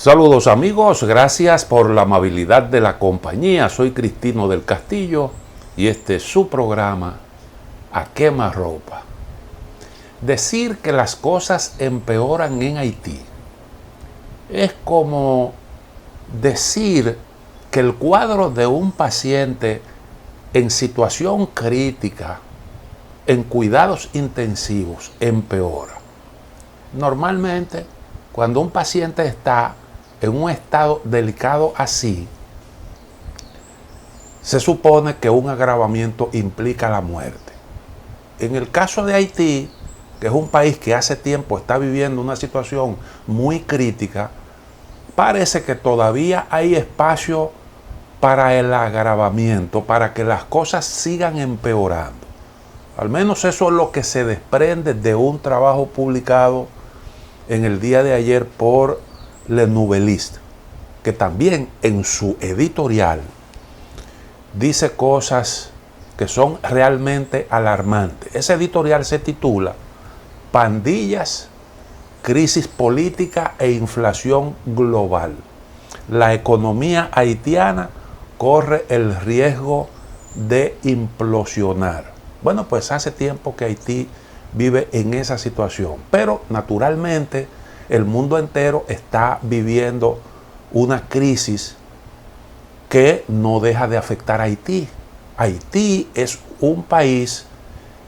Saludos amigos, gracias por la amabilidad de la compañía. Soy Cristino del Castillo y este es su programa A Quemarropa. Decir que las cosas empeoran en Haití es como decir que el cuadro de un paciente en situación crítica, en cuidados intensivos, empeora. Normalmente, cuando un paciente está en un estado delicado así, se supone que un agravamiento implica la muerte. En el caso de Haití, que es un país que hace tiempo está viviendo una situación muy crítica, parece que todavía hay espacio para el agravamiento, para que las cosas sigan empeorando. Al menos eso es lo que se desprende de un trabajo publicado en el día de ayer por Le Nouvelliste, que también en su editorial dice cosas que son realmente alarmantes. Ese editorial se titula Pandillas, crisis política e inflación global. La economía haitiana corre el riesgo de implosionar. Bueno, pues hace tiempo que Haití vive en esa situación, pero naturalmente el mundo entero está viviendo una crisis que no deja de afectar a Haití. Haití es un país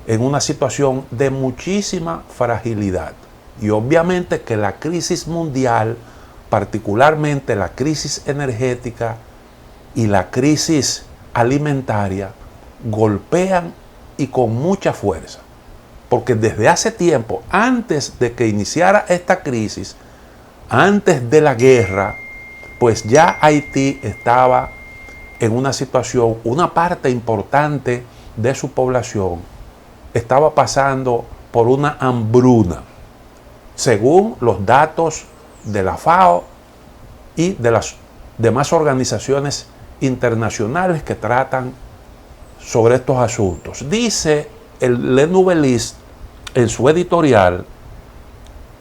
en una situación de muchísima fragilidad y obviamente que la crisis mundial, particularmente la crisis energética y la crisis alimentaria, golpean y con mucha fuerza. Porque desde hace tiempo, antes de que iniciara esta crisis, antes de la guerra, pues ya Haití estaba en una situación, una parte importante de su población estaba pasando por una hambruna, según los datos de la FAO y de las demás organizaciones internacionales que tratan sobre estos asuntos. Dice el Le Nouvelliste en su editorial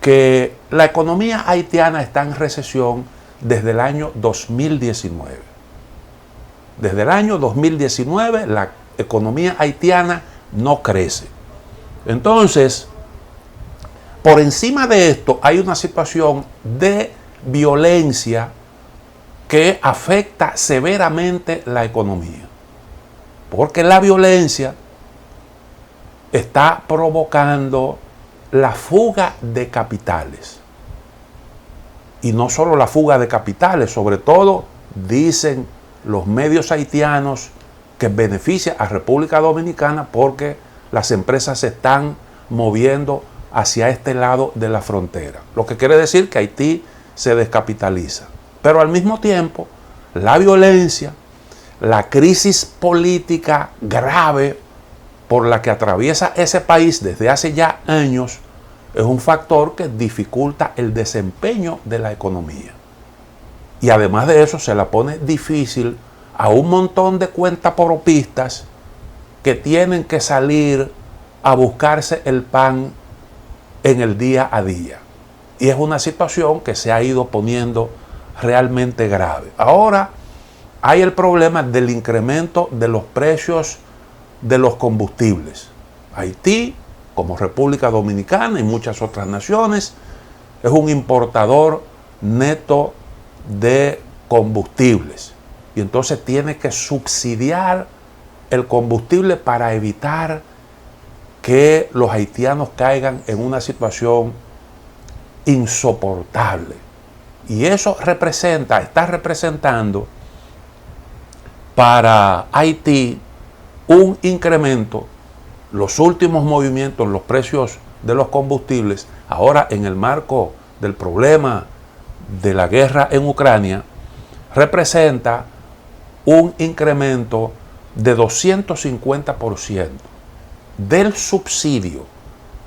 que la economía haitiana está en recesión desde el año 2019. Desde el año 2019 la economía haitiana no crece. Entonces, por encima de esto hay una situación de violencia que afecta severamente la economía. Porque la violencia está provocando la fuga de capitales. Y no solo la fuga de capitales, sobre todo, dicen los medios haitianos, que beneficia a República Dominicana porque las empresas se están moviendo hacia este lado de la frontera. Lo que quiere decir que Haití se descapitaliza. Pero al mismo tiempo, la violencia, la crisis política grave por la que atraviesa ese país desde hace ya años, es un factor que dificulta el desempeño de la economía. Y además de eso, se la pone difícil a un montón de cuentapropistas que tienen que salir a buscarse el pan en el día a día. Y es una situación que se ha ido poniendo realmente grave. Ahora hay el problema del incremento de los precios de los combustibles. Haití, como República Dominicana y muchas otras naciones, es un importador neto de combustibles. Y entonces tiene que subsidiar el combustible para evitar que los haitianos caigan en una situación insoportable. Y eso está representando para Haití un incremento. Los últimos movimientos en los precios de los combustibles, ahora en el marco del problema de la guerra en Ucrania, representa un incremento de 250% del subsidio,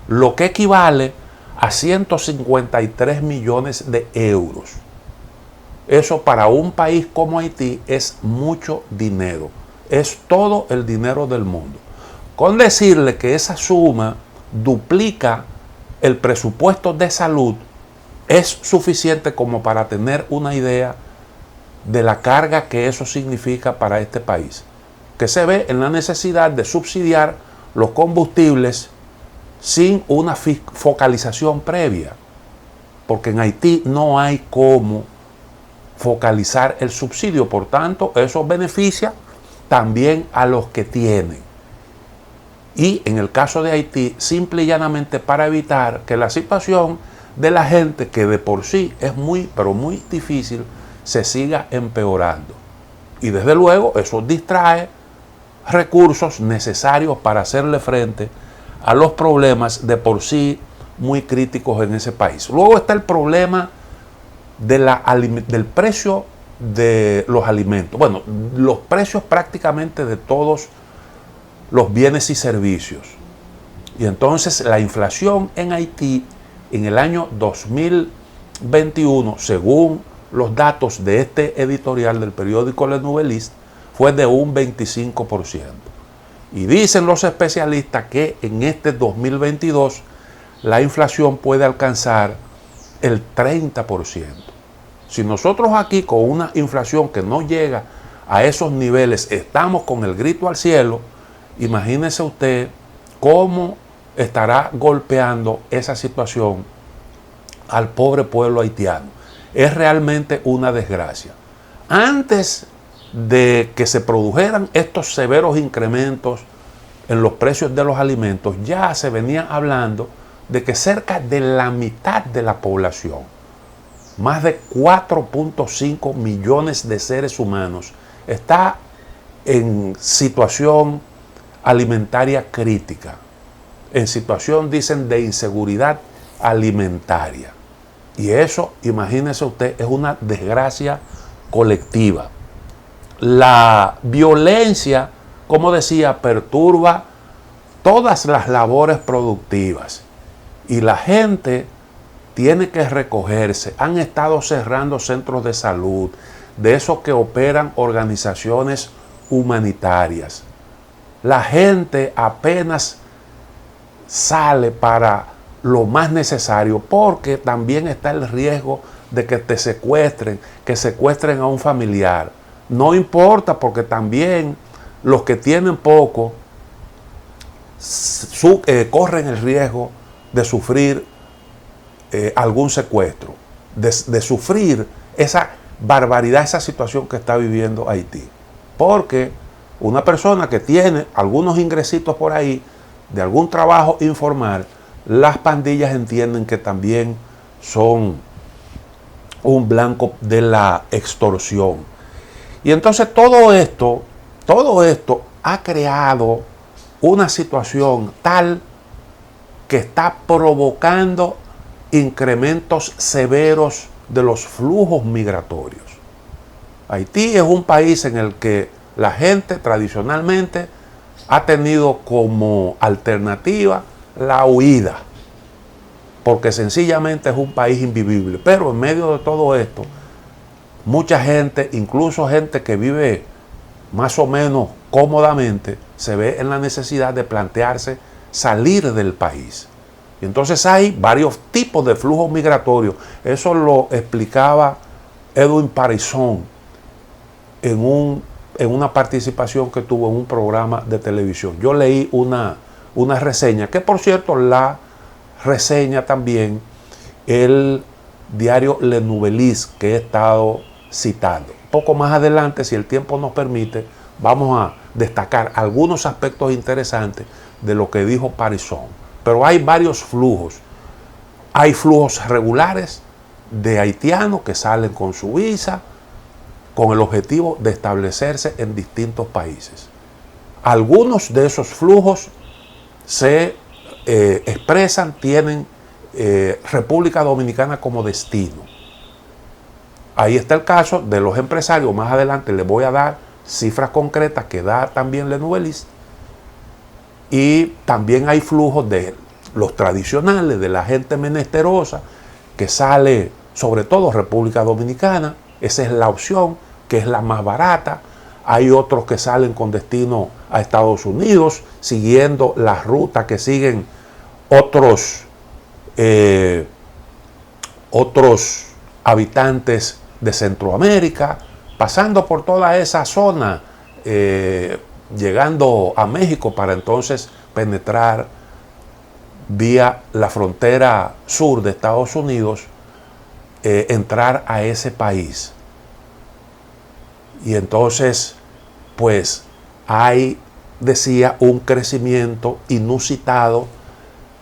lo que equivale a 153 millones de euros. Eso para un país como Haití es mucho dinero, es todo el dinero del mundo. Con decirle que esa suma duplica el presupuesto de salud es suficiente como para tener una idea de la carga que eso significa para este país, que se ve en la necesidad de subsidiar los combustibles sin una focalización previa, porque en Haití no hay cómo focalizar el subsidio, por tanto eso beneficia también a los que tienen. Y en el caso de Haití, simple y llanamente para evitar que la situación de la gente, que de por sí es muy, pero muy difícil, se siga empeorando. Y desde luego eso distrae recursos necesarios para hacerle frente a los problemas de por sí muy críticos en ese país. Luego está el problema del precio de los alimentos. Bueno, los precios prácticamente de todos los bienes y servicios. Y entonces la inflación en Haití en el año 2021, según los datos de este editorial del periódico Le Nouvelliste, fue de un 25%. Y dicen los especialistas que en este 2022 la inflación puede alcanzar el 30%. Si nosotros aquí con una inflación que no llega a esos niveles estamos con el grito al cielo, imagínese usted cómo estará golpeando esa situación al pobre pueblo haitiano. Es realmente una desgracia. Antes de que se produjeran estos severos incrementos en los precios de los alimentos, ya se venía hablando de que cerca de la mitad de la población, más de 4.5 millones de seres humanos, está en situación alimentaria crítica, en situación, dicen, de inseguridad alimentaria. Y eso, imagínese usted, es una desgracia colectiva. La violencia, como decía, perturba todas las labores productivas y la gente tiene que recogerse. Han estado cerrando centros de salud, de esos que operan organizaciones humanitarias. La gente apenas sale para lo más necesario, porque también está el riesgo de que te secuestren, que secuestren a un familiar. No importa, porque también los que tienen poco corren el riesgo de sufrir algún secuestro, de sufrir esa barbaridad, esa situación que está viviendo Haití. Porque una persona que tiene algunos ingresitos por ahí, de algún trabajo informal, las pandillas entienden que también son un blanco de la extorsión. Y entonces todo esto ha creado una situación tal que está provocando incrementos severos de los flujos migratorios. Haití es un país en el que la gente tradicionalmente ha tenido como alternativa la huida, porque sencillamente es un país invivible. Pero en medio de todo esto, mucha gente, incluso gente que vive más o menos cómodamente, se ve en la necesidad de plantearse salir del país. Y entonces hay varios tipos de flujos migratorios. Eso lo explicaba Edwin Parisson en una participación que tuvo en un programa de televisión. Yo leí una reseña, que por cierto la reseña también el diario Le Nouvelliste, que he estado citando. Poco más adelante, si el tiempo nos permite, vamos a destacar algunos aspectos interesantes de lo que dijo Parisson. Pero hay varios flujos. Hay flujos regulares de haitianos que salen con su visa, con el objetivo de establecerse en distintos países. Algunos de esos flujos se expresan, tienen República Dominicana como destino. Ahí está el caso de los empresarios. Más adelante les voy a dar cifras concretas que da también Le Nouvelliste. Y también hay flujos de los tradicionales, de la gente menesterosa, que sale sobre todo República Dominicana. Esa es la opción, que es la más barata. Hay otros que salen con destino a Estados Unidos, siguiendo la ruta que siguen otros otros habitantes de Centroamérica, pasando por toda esa zona, llegando a México para entonces penetrar vía la frontera sur de Estados Unidos, entrar a ese país. Y entonces, pues, hay, decía, un crecimiento inusitado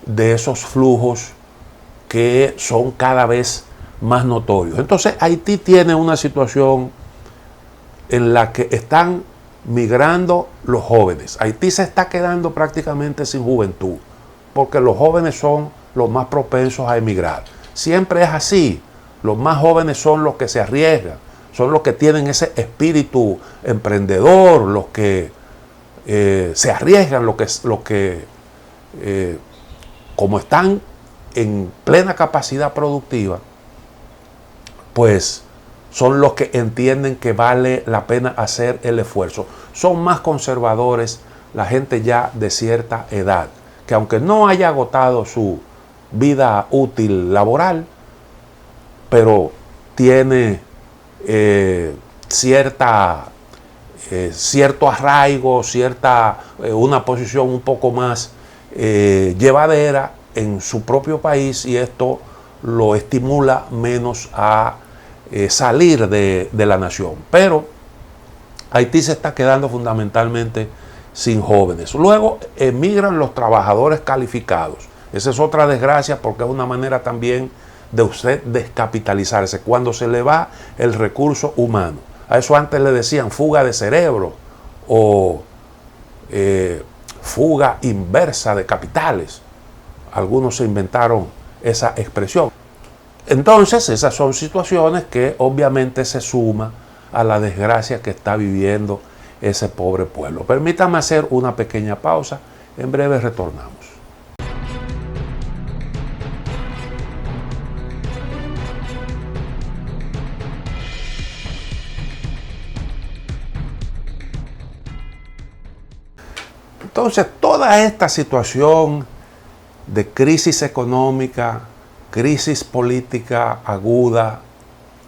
de esos flujos que son cada vez más notorios. Entonces, Haití tiene una situación en la que están migrando los jóvenes. Haití se está quedando prácticamente sin juventud, porque los jóvenes son los más propensos a emigrar. Siempre es así. Los más jóvenes son los que se arriesgan, son los que tienen ese espíritu emprendedor, los que se arriesgan, como están en plena capacidad productiva, pues son los que entienden que vale la pena hacer el esfuerzo. Son más conservadores la gente ya de cierta edad, que aunque no haya agotado su vida útil laboral, pero tiene cierto arraigo, una posición un poco más llevadera en su propio país, y esto lo estimula menos a salir de la nación. Pero Haití se está quedando fundamentalmente sin jóvenes. Luego emigran los trabajadores calificados. Esa es otra desgracia, porque es una manera también de usted descapitalizarse, cuando se le va el recurso humano. A eso antes le decían fuga de cerebro o fuga inversa de capitales. Algunos se inventaron esa expresión. Entonces, esas son situaciones que obviamente se suman a la desgracia que está viviendo ese pobre pueblo. Permítame hacer una pequeña pausa. En breve retornamos. Entonces, toda esta situación de crisis económica, crisis política aguda,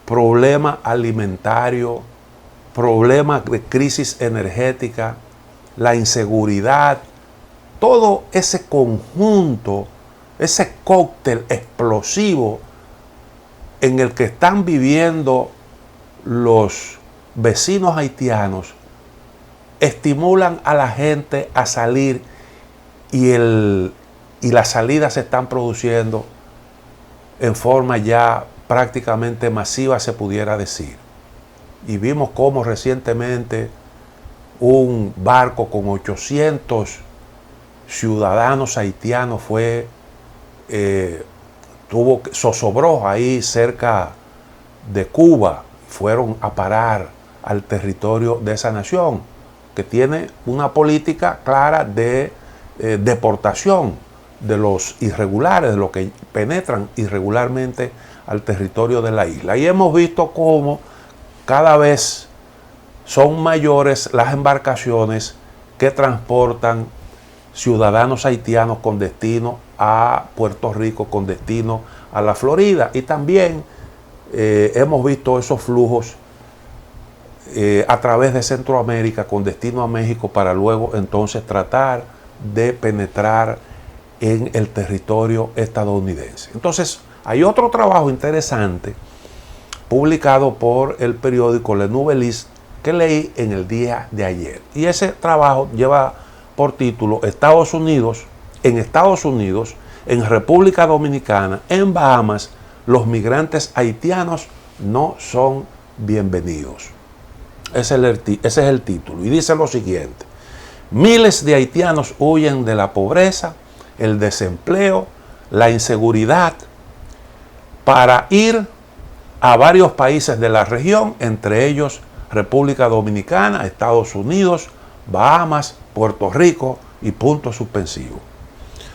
problema alimentario, problema de crisis energética, la inseguridad, todo ese conjunto, ese cóctel explosivo en el que están viviendo los vecinos haitianos, estimulan a la gente a salir, y las salidas se están produciendo en forma ya prácticamente masiva, se pudiera decir. Y vimos cómo recientemente un barco con 800 ciudadanos haitianos zozobró ahí cerca de Cuba. Fueron a parar al territorio de esa nación, que tiene una política clara de deportación de los irregulares, de los que penetran irregularmente al territorio de la isla. Y hemos visto cómo cada vez son mayores las embarcaciones que transportan ciudadanos haitianos con destino a Puerto Rico, con destino a la Florida. Y también hemos visto esos flujos a través de Centroamérica con destino a México, para luego entonces tratar de penetrar en el territorio estadounidense. Entonces, hay otro trabajo interesante publicado por el periódico Le Nouvelliste que leí en el día de ayer. Y ese trabajo lleva por título en Estados Unidos, en República Dominicana, en Bahamas, los migrantes haitianos no son bienvenidos. Ese es el título. Y dice lo siguiente: miles de haitianos huyen de la pobreza, el desempleo, la inseguridad, para ir a varios países de la región, entre ellos República Dominicana, Estados Unidos, Bahamas, Puerto Rico y punto suspensivo.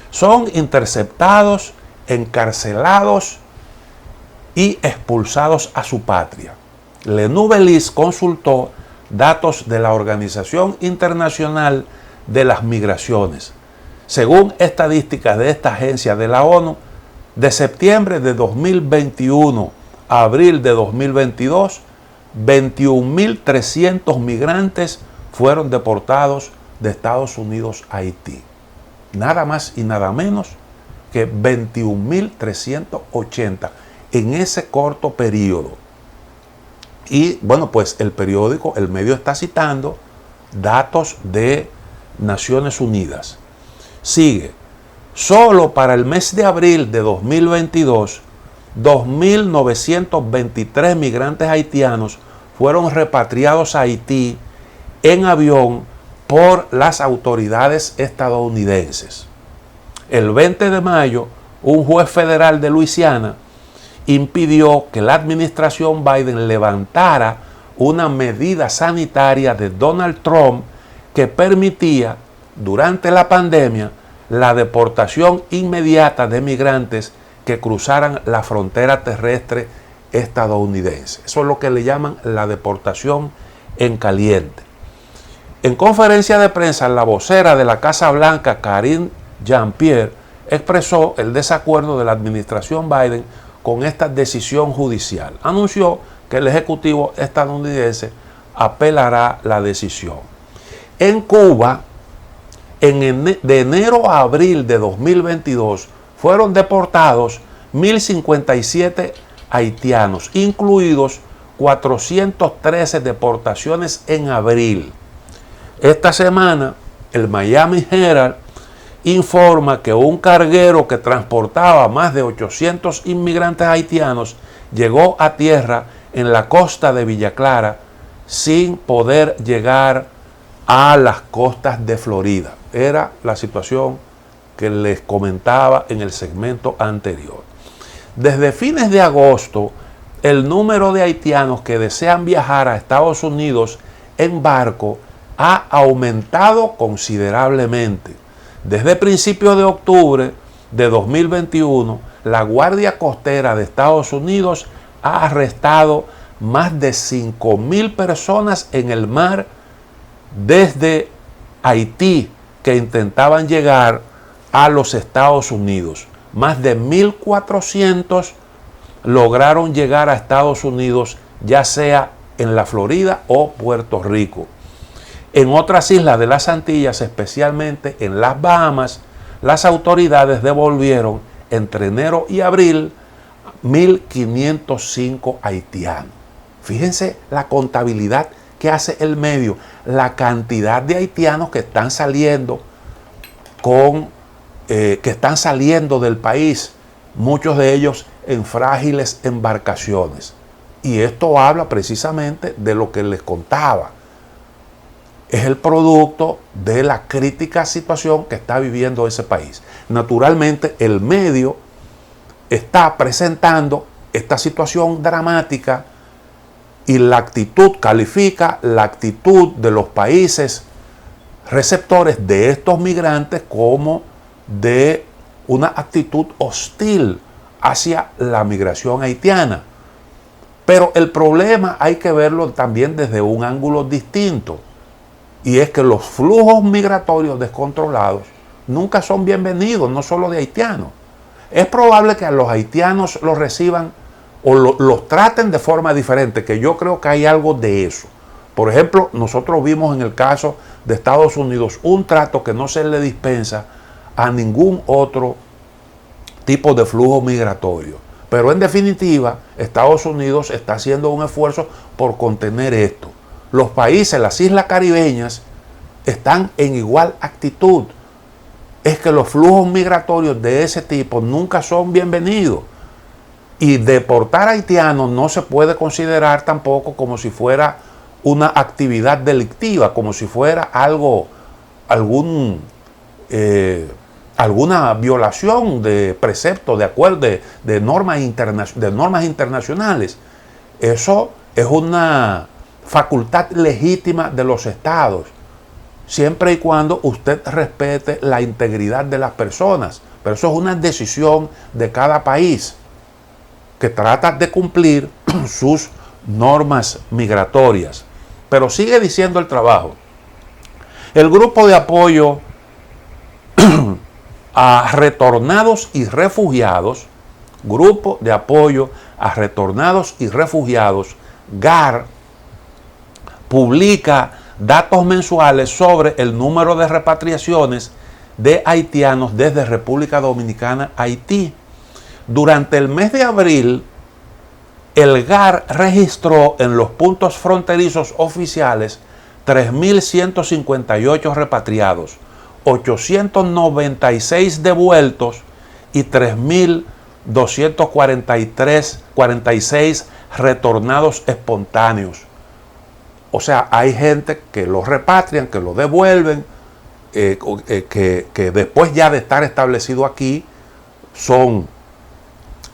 Son interceptados, encarcelados y expulsados a su patria. Le Nouvelliste consultó datos de la Organización Internacional de las Migraciones. Según estadísticas de esta agencia de la ONU, De septiembre de 2021 a abril de 2022, 21.300 migrantes fueron deportados de Estados Unidos a Haití. Nada más y nada menos que 21.380 en ese corto periodo. Y bueno, pues el periódico, el medio está citando datos de Naciones Unidas. Sigue. Solo para el mes de abril de 2022, 2.923 migrantes haitianos fueron repatriados a Haití en avión por las autoridades estadounidenses. El 20 de mayo, un juez federal de Luisiana impidió que la administración Biden levantara una medida sanitaria de Donald Trump que permitía, durante la pandemia, la deportación inmediata de migrantes que cruzaran la frontera terrestre estadounidense. Eso es lo que le llaman la deportación en caliente. En conferencia de prensa, la vocera de la Casa Blanca, Karine Jean-Pierre, expresó el desacuerdo de la administración Biden con esta decisión judicial. Anunció que el ejecutivo estadounidense apelará la decisión. En Cuba, de enero a abril de 2022, fueron deportados 1.057 haitianos, incluidos 413 deportaciones en abril. Esta semana, el Miami Herald informa que un carguero que transportaba más de 800 inmigrantes haitianos llegó a tierra en la costa de Villa Clara sin poder llegar a las costas de Florida. Era la situación que les comentaba en el segmento anterior. Desde fines de agosto, el número de haitianos que desean viajar a Estados Unidos en barco ha aumentado considerablemente. Desde principios de octubre de 2021, la Guardia Costera de Estados Unidos ha arrestado más de 5.000 personas en el mar desde Haití que intentaban llegar a los Estados Unidos. Más de 1.400 lograron llegar a Estados Unidos, ya sea en la Florida o Puerto Rico. En otras islas de las Antillas, especialmente en las Bahamas, las autoridades devolvieron entre enero y abril 1.505 haitianos. Fíjense la contabilidad que hace el medio, la cantidad de haitianos que están saliendo del país, muchos de ellos en frágiles embarcaciones. Y esto habla precisamente de lo que les contaba. Es el producto de la crítica situación que está viviendo ese país. Naturalmente, el medio está presentando esta situación dramática y califica la actitud de los países receptores de estos migrantes como de una actitud hostil hacia la migración haitiana. Pero el problema hay que verlo también desde un ángulo distinto, y es que los flujos migratorios descontrolados nunca son bienvenidos, no solo de haitianos. Es probable que a los haitianos los reciban o los traten de forma diferente, que yo creo que hay algo de eso. Por ejemplo, nosotros vimos en el caso de Estados Unidos un trato que no se le dispensa a ningún otro tipo de flujo migratorio. Pero en definitiva, Estados Unidos está haciendo un esfuerzo por contener esto. Los países, las islas caribeñas, están en igual actitud. Es que los flujos migratorios de ese tipo nunca son bienvenidos. Y deportar haitianos no se puede considerar tampoco como si fuera una actividad delictiva, como si fuera alguna violación de preceptos, de acuerdos, de normas internacionales. Eso es una facultad legítima de los estados, siempre y cuando usted respete la integridad de las personas. Pero eso es una decisión de cada país que trata de cumplir sus normas migratorias. Pero sigue diciendo el trabajo. El grupo de apoyo a retornados y refugiados Grupo de Apoyo a Retornados y Refugiados, GAR, publica datos mensuales sobre el número de repatriaciones de haitianos desde República Dominicana a Haití. Durante el mes de abril, el GAR registró en los puntos fronterizos oficiales 3.158 repatriados, 896 devueltos y 3.246 retornados espontáneos. O sea, hay gente que los repatrian, que los devuelven, que después ya de estar establecido aquí son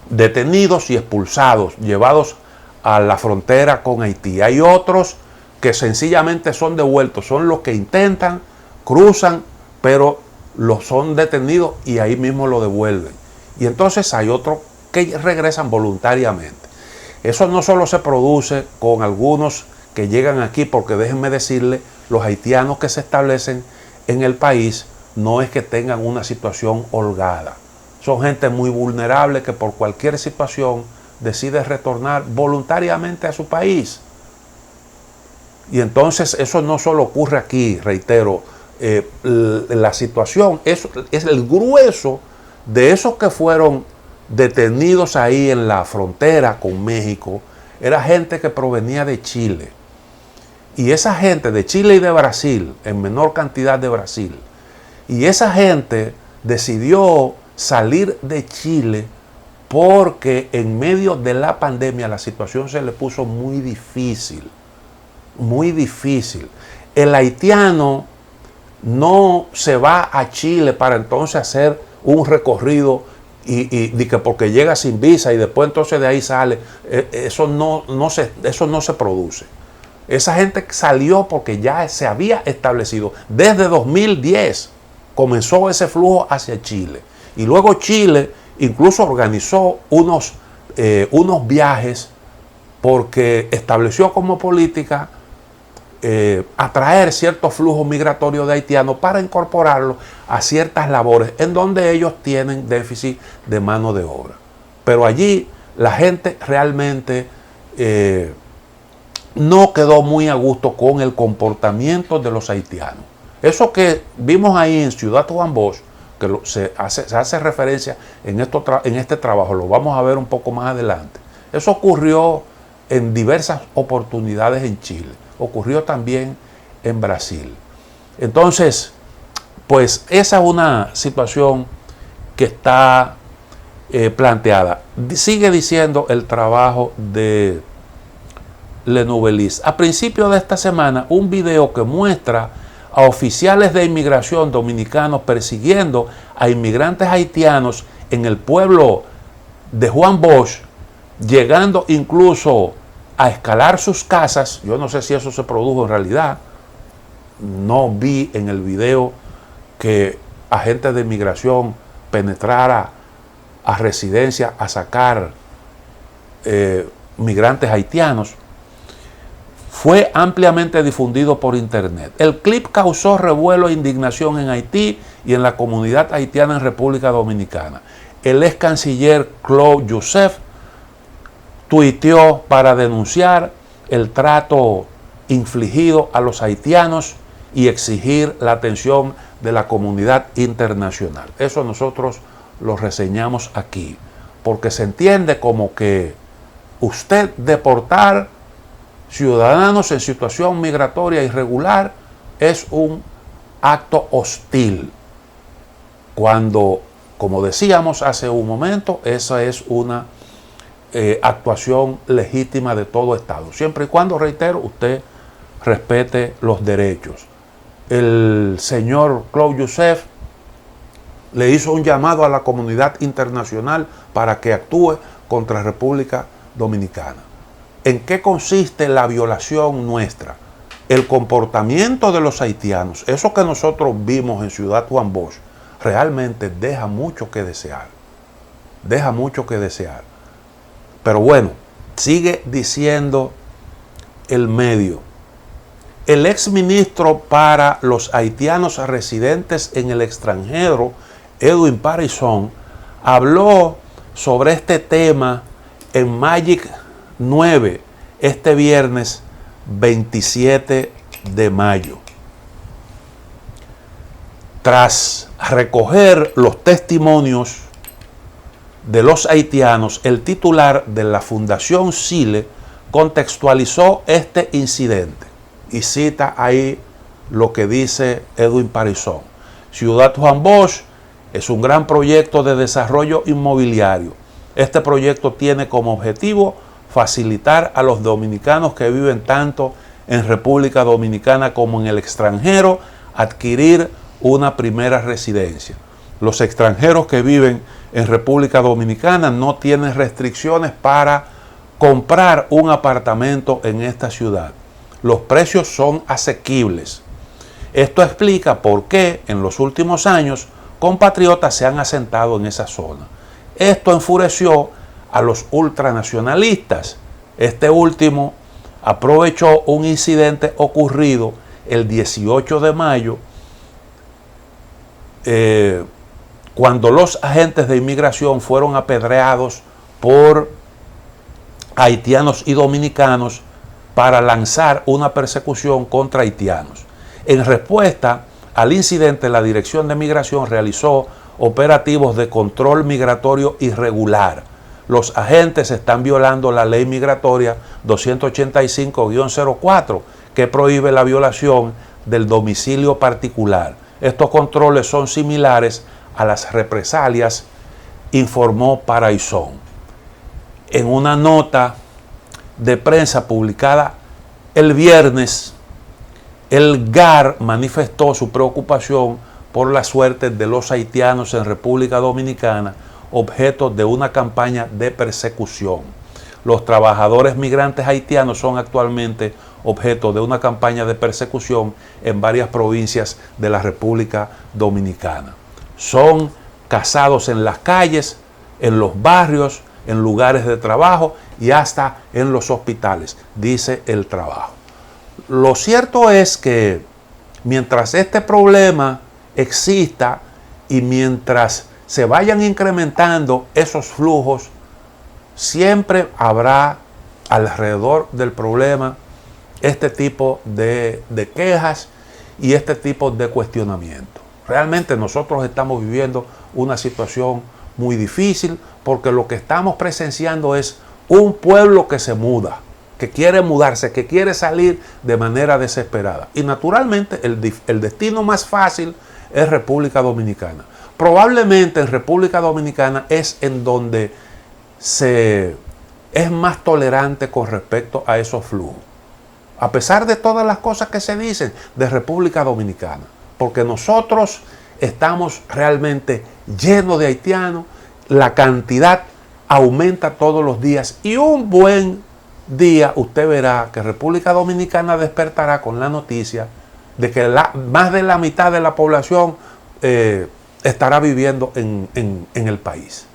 detenidos y expulsados, llevados a la frontera con Haití. Hay otros que sencillamente son devueltos, son los que intentan, cruzan, pero los son detenidos y ahí mismo lo devuelven. Y entonces hay otros que regresan voluntariamente. Eso no solo se produce con algunos que llegan aquí, porque déjenme decirle, los haitianos que se establecen en el país no es que tengan una situación holgada. Son gente muy vulnerable que por cualquier situación decide retornar voluntariamente a su país. Y entonces eso no solo ocurre aquí, reitero, la situación es el grueso de esos que fueron detenidos ahí en la frontera con México, era gente que provenía de Chile. Y esa gente de Chile y de Brasil, en menor cantidad de Brasil, y esa gente decidió salir de Chile porque en medio de la pandemia la situación se le puso muy difícil, muy difícil. El haitiano no se va a Chile para entonces hacer un recorrido y que porque llega sin visa y después entonces de ahí sale. Eso no se produce. Esa gente salió porque ya se había establecido. Desde 2010 comenzó ese flujo hacia Chile. Y luego Chile incluso organizó unos viajes porque estableció como política atraer ciertos flujos migratorios de haitianos para incorporarlos a ciertas labores en donde ellos tienen déficit de mano de obra. Pero allí la gente realmente no quedó muy a gusto con el comportamiento de los haitianos. Eso que vimos ahí en Ciudad Juan Bosch, que se hace referencia en este trabajo, lo vamos a ver un poco más adelante. Eso ocurrió en diversas oportunidades en Chile, ocurrió también en Brasil. Entonces, pues esa es una situación que está planteada. Sigue diciendo el trabajo de Le Nouvelliste. A principios de esta semana, un video que muestra a oficiales de inmigración dominicanos persiguiendo a inmigrantes haitianos en el pueblo de Juan Bosch, llegando incluso a escalar sus casas. Yo no sé si eso se produjo en realidad. No vi en el video que agentes de inmigración penetrara a residencia a sacar migrantes haitianos. Fue ampliamente difundido por internet. El clip causó revuelo e indignación en Haití y en la comunidad haitiana en República Dominicana. El ex canciller Claude Joseph tuiteó para denunciar el trato infligido a los haitianos y exigir la atención de la comunidad internacional. Eso nosotros lo reseñamos aquí, porque se entiende como que usted deportar ciudadanos en situación migratoria irregular es un acto hostil, cuando, como decíamos hace un momento, esa es una actuación legítima de todo Estado, siempre y cuando, reitero, usted respete los derechos. El señor Claude Joseph le hizo un llamado a la comunidad internacional para que actúe contra República Dominicana. ¿En qué consiste la violación nuestra? El comportamiento de los haitianos, eso que nosotros vimos en Ciudad Juan Bosch, realmente deja mucho que desear. Deja mucho que desear. Pero bueno, sigue diciendo el medio. El exministro para los haitianos residentes en el extranjero, Edwin Parisson, habló sobre este tema en Magic 9 este viernes 27 de mayo. Tras recoger los testimonios de los haitianos, el titular de la Fundación Sile contextualizó este incidente y cita ahí lo que dice Edwin Parizón. Ciudad Juan Bosch es un gran proyecto de desarrollo inmobiliario. Este proyecto tiene como objetivo facilitar a los dominicanos que viven tanto en República Dominicana como en el extranjero adquirir una primera residencia. Los extranjeros que viven en República Dominicana no tienen restricciones para comprar un apartamento en esta ciudad. Los precios son asequibles. Esto explica por qué en los últimos años compatriotas se han asentado en esa zona. Esto enfureció a los ultranacionalistas. Este último aprovechó un incidente ocurrido el 18 de mayo cuando los agentes de inmigración fueron apedreados por haitianos y dominicanos para lanzar una persecución contra haitianos. En respuesta al incidente, la Dirección de Migración realizó operativos de control migratorio irregular. Los agentes están violando la ley migratoria 285-04, que prohíbe la violación del domicilio particular. Estos controles son similares a las represalias, informó Parizón. En una nota de prensa publicada el viernes, el GAR manifestó su preocupación por la suerte de los haitianos en República Dominicana, objeto de una campaña de persecución. Los trabajadores migrantes haitianos son actualmente objeto de una campaña de persecución en varias provincias de la República Dominicana. Son cazados en las calles, en los barrios, en lugares de trabajo y hasta en los hospitales, dice el trabajo. Lo cierto es que mientras este problema exista y mientras se vayan incrementando esos flujos, siempre habrá alrededor del problema este tipo de quejas y este tipo de cuestionamiento. Realmente nosotros estamos viviendo una situación muy difícil porque lo que estamos presenciando es un pueblo que se muda, que quiere mudarse, que quiere salir de manera desesperada. Y naturalmente el destino más fácil es República Dominicana. Probablemente en República Dominicana es en donde se es más tolerante con respecto a esos flujos. A pesar de todas las cosas que se dicen de República Dominicana. Porque nosotros estamos realmente llenos de haitianos, la cantidad aumenta todos los días y un buen día usted verá que República Dominicana despertará con la noticia de que más de la mitad de la población estará viviendo en el país.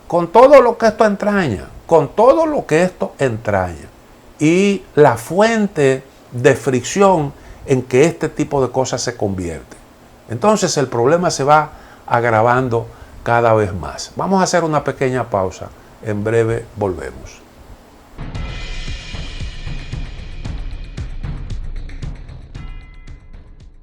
Con todo lo que esto entraña, y la fuente de fricción en que este tipo de cosas se convierte. Entonces el problema se va agravando cada vez más. Vamos a hacer una pequeña pausa. En breve volvemos.